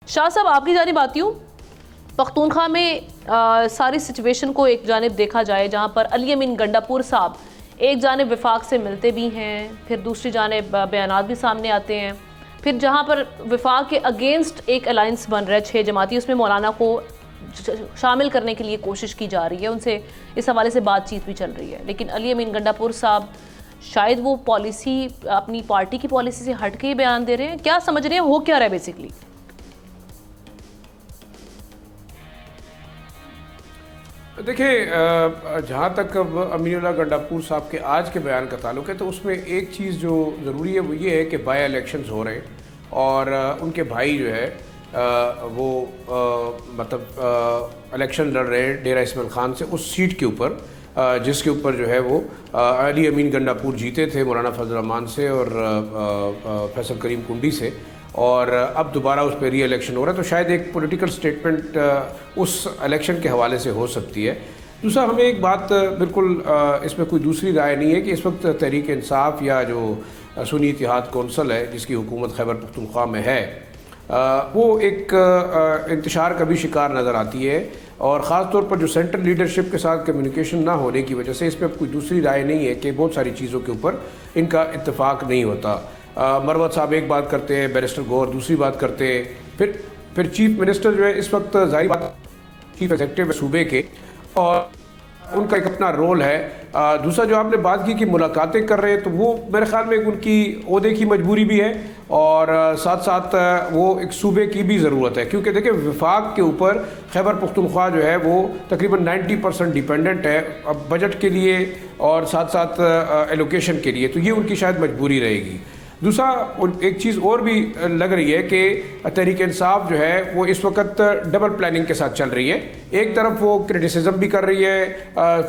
شاہ صاحب آپ کی جانب آتی ہوں. پختونخوا میں ساری سچویشن کو ایک جانب دیکھا جائے جہاں پر علی امین گنڈاپور صاحب ایک جانب وفاق سے ملتے بھی ہیں، پھر دوسری جانب بیانات بھی سامنے آتے ہیں، پھر جہاں پر وفاق کے اگینسٹ ایک الائنس بن رہا ہے 6 جماعتی، اس میں مولانا کو شامل کرنے کے لیے کوشش کی جا رہی ہے، ان سے اس حوالے سے بات چیت بھی چل رہی ہے. لیکن علی امین گنڈاپور صاحب شاید وہ پالیسی اپنی پارٹی کی پالیسی سے ہٹ کے ہی بیان دے رہے ہیں. کیا سمجھ رہے ہیں ہو کیا رہا ہے بیسیکلی؟ دیکھیں، جہاں تک اب امین اللہ گنڈاپور صاحب کے آج کے بیان کا تعلق ہے تو اس میں ایک چیز جو ضروری ہے وہ یہ ہے کہ بائی الیکشنز ہو رہے ہیں اور ان کے بھائی جو ہے وہ مطلب الیکشن لڑ رہے ہیں ڈیرہ اسماعیل خان سے اس سیٹ کے اوپر جس کے اوپر جو ہے وہ علی امین گنڈاپور جیتے تھے مولانا فضل الرحمان سے اور فیصل کریم کنڈی سے، اور اب دوبارہ اس پہ ری الیکشن ہو رہا ہے. تو شاید ایک پولیٹیکل سٹیٹمنٹ اس الیکشن کے حوالے سے ہو سکتی ہے. دوسرا ہمیں ایک بات بالکل اس میں کوئی دوسری رائے نہیں ہے کہ اس وقت تحریک انصاف یا جو سنی اتحاد کونسل ہے جس کی حکومت خیبر پختونخوا میں ہے وہ ایک انتشار کا بھی شکار نظر آتی ہے، اور خاص طور پر جو سینٹرل لیڈرشپ کے ساتھ کمیونیکیشن نہ ہونے کی وجہ سے اس پہ کوئی دوسری رائے نہیں ہے کہ بہت ساری چیزوں کے اوپر ان کا اتفاق نہیں ہوتا. مروت صاحب ایک بات کرتے ہیں، بیرسٹر گور دوسری بات کرتے ہیں، پھر چیف منسٹر جو ہے اس وقت ظاہری بات چیف ایگزیکٹو ہے صوبے کے اور ان کا ایک اپنا رول ہے. دوسرا جو آپ نے بات کی کہ ملاقاتیں کر رہے ہیں تو وہ میرے خیال میں ان کی عہدے کی مجبوری بھی ہے اور ساتھ ساتھ وہ ایک صوبے کی بھی ضرورت ہے، کیونکہ دیکھیں وفاق کے اوپر خیبر پختونخوا جو ہے وہ تقریباً 90% ڈیپینڈنٹ ہے بجٹ کے لیے اور ساتھ ساتھ ایلوکیشن کے لیے، تو یہ ان کی شاید مجبوری رہے گی. دوسرا ایک چیز اور بھی لگ رہی ہے کہ تحریک انصاف جو ہے وہ اس وقت ڈبل پلاننگ کے ساتھ چل رہی ہے. ایک طرف وہ کرٹیسزم بھی کر رہی ہے،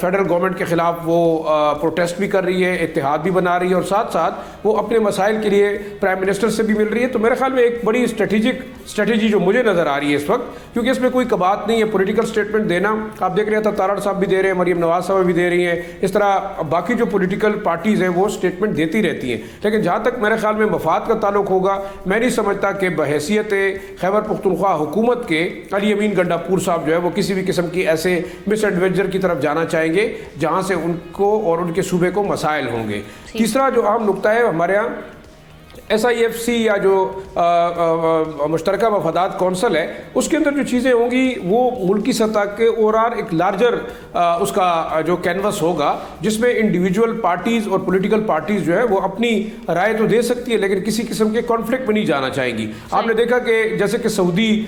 فیڈرل گورنمنٹ کے خلاف وہ پروٹیسٹ بھی کر رہی ہے، اتحاد بھی بنا رہی ہے، اور ساتھ ساتھ وہ اپنے مسائل کے لیے پرائم منسٹر سے بھی مل رہی ہے. تو میرے خیال میں ایک بڑی اسٹریٹجی جو مجھے نظر آ رہی ہے اس وقت، کیونکہ اس میں کوئی کبات نہیں ہے پولیٹیکل سٹیٹمنٹ دینا. آپ دیکھ رہے تھے تارڑ صاحب بھی دے رہے ہیں، مریم نواز صاحب بھی دے رہی ہیں، اس طرح باقی جو پولیٹیکل پارٹیز ہیں وہ سٹیٹمنٹ دیتی رہتی ہیں. لیکن جہاں تک میرے خیال میں مفاد کا تعلق ہوگا، میں نہیں سمجھتا کہ بحیثیت خیبر پختونخوا حکومت کے علی امین گنڈاپور صاحب جو ہے وہ کسی بھی قسم کی ایسے مس ایڈوینچر کی طرف جانا چاہیں گے جہاں سے ان کو اور ان کے صوبے کو مسائل ہوں گے. تیسرا جو اہم نقطہ ہے ہمارے ہاں ایس آئی ایف سی یا جو مشترکہ مفادات کونسل ہے اس کے اندر جو چیزیں ہوں گی وہ ملکی سطح کے اور ایک لارجر اس کا جو کینوس ہوگا جس میں انڈیویجول پارٹیز اور پولیٹیکل پارٹیز جو ہے وہ اپنی رائے تو دے سکتی ہے لیکن کسی قسم کے کانفلکٹ میں نہیں جانا چاہیں گی. آپ نے دیکھا کہ جیسے کہ سعودی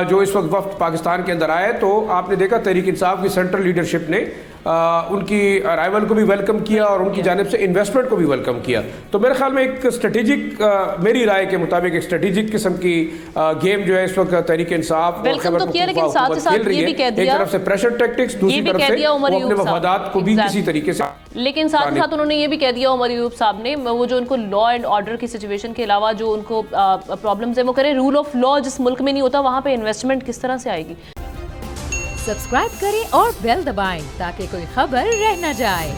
جو اس وقت وفد پاکستان کے اندر آیا ہے تو آپ نے دیکھا تحریک انصاف کی سینٹرل لیڈرشپ نے ان کی ارائیول کو بھی ویلکم کیا اور ان کی جانب سے انویسٹمنٹ کو بھی ویلکم کیا. تو میرے خیال میں ایک اسٹریٹجک میری رائے کے مطابق ایک اسٹریٹجک قسم کی گیم جو ہے اس وقت تحریک انصاف اور خیبر پختونخوا حکومت کھیل رہی ہے. ایک طرف سے پریشر ٹیکٹکس، دوسری طرف سے وہ اپنے مفادات کو بھی کسی طریقے سے، لیکن ساتھ ساتھ انہوں نے یہ بھی کہہ دیا عمر ایوب صاحب نے وہ جو ان کو لا اینڈ آرڈر کی سچویشن کے علاوہ جو ان کو پرابلمز ہیں وہ کریں. رول آف لا جس ملک میں نہیں ہوتا وہاں پہ انویسٹمنٹ کس طرح سے آئے گی؟ سبسکرائب کریں اور بیل دبائیں تاکہ کوئی خبر رہ نہ جائے.